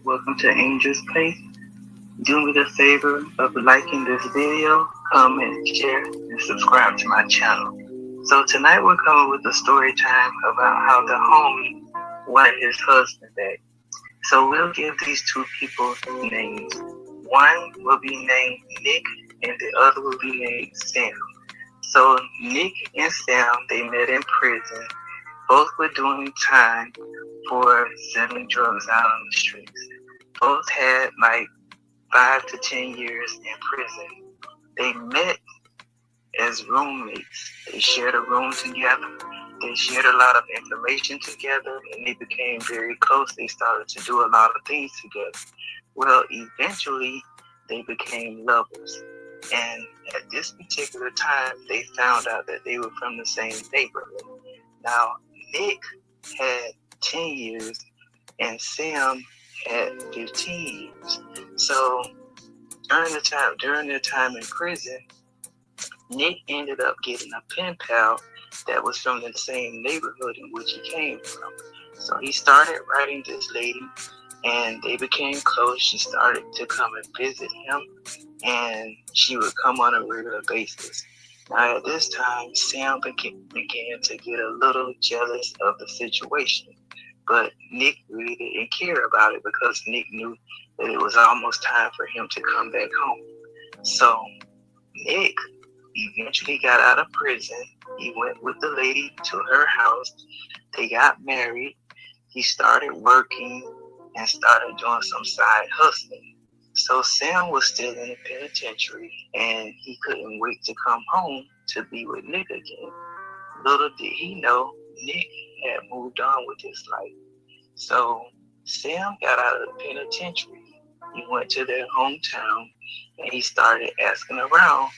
Welcome to Angel's Place. Do me the favor of liking this video, comment, share, and subscribe to my channel. So tonight we're coming with a story time about how the homie wanted his husband back. So we'll give these two people names. One will be named Nick and the other will be named Sam. So Nick and Sam, they met in prison. Both were doing time for selling drugs out on the streets. Both had like 5 to 10 years in prison. They met as roommates. They shared a room together. They shared a lot of information together and they became very close. They started to do a lot of things together. Well, eventually they became lovers. And at this particular time, they found out that they were from the same neighborhood. Now, Nick had 10 years and Sam had 15 years. So during their time in prison, Nick ended up getting a pen pal that was from the same neighborhood in which he came from. So he started writing this lady and they became close. She started to come and visit him and she would come on a regular basis. Now at this time, Sam began to get a little jealous of the situation. But Nick really didn't care about it because Nick knew that it was almost time for him to come back home. So Nick eventually got out of prison. He went with the lady to her house. They got married. He started working and started doing some side hustling. So Sam was still in the penitentiary and he couldn't wait to come home to be with Nick again. Little did he know, Nick had moved on with his life. So Sam got out of the penitentiary. He went to their hometown and he started asking around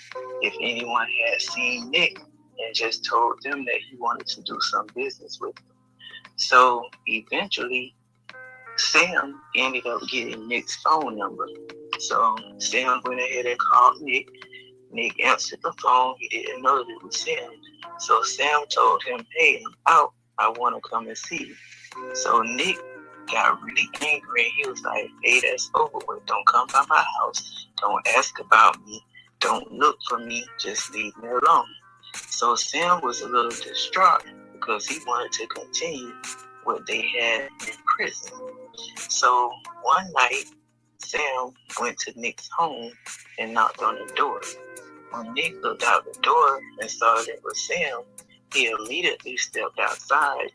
if anyone had seen Nick and just told them that he wanted to do some business with them. So eventually Sam ended up getting Nick's phone number. So Sam went ahead and called Nick. Nick answered the phone. He didn't know that it was Sam. So Sam told him, "Hey, I'm out. I want to come and see you." So Nick got really angry and he was like, "Hey, that's over with. Don't come by my house. Don't ask about me. Don't look for me. Just leave me alone." So Sam was a little distraught because he wanted to continue what they had in prison. So one night, Sam went to Nick's home and knocked on the door. When Nick looked out the door and saw that it was Sam, he immediately stepped outside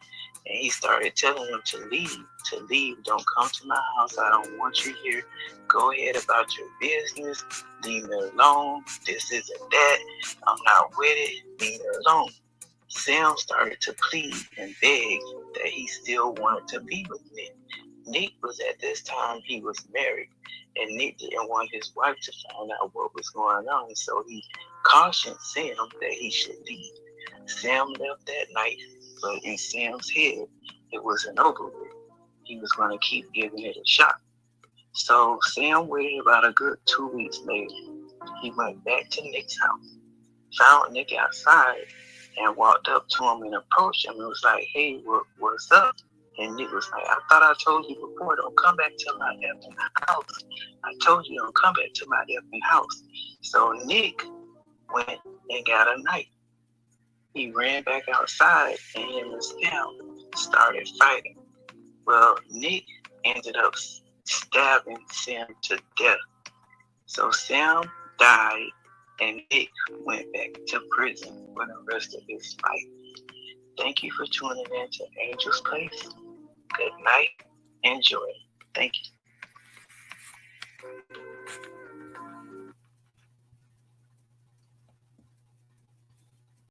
and he started telling him to leave. To leave. Don't come to my house. I don't want you here. Go ahead about your business. Leave me alone. This isn't that. I'm not with it. Leave me alone. Sam started to plead and beg that he still wanted to be with Nick. Nick was at this time, he was married, and Nick didn't want his wife to find out what was going on, so he cautioned Sam that he should leave. Sam left that night, but in Sam's head, it wasn't over with. He was going to keep giving it a shot. So Sam waited about a good 2 weeks later. He went back to Nick's house, found Nick outside, and walked up to him and approached him and was like, "Hey, what's up?" And Nick was like, "I thought I told you before, don't come back to my effing house. I told you don't come back to my effing house." So Nick went and got a knife. He ran back outside and him and Sam started fighting. Well, Nick ended up stabbing Sam to death. So Sam died and Nick went back to prison for the rest of his life. Thank you for tuning in to Angel's Place. Good night. Enjoy. Thank you.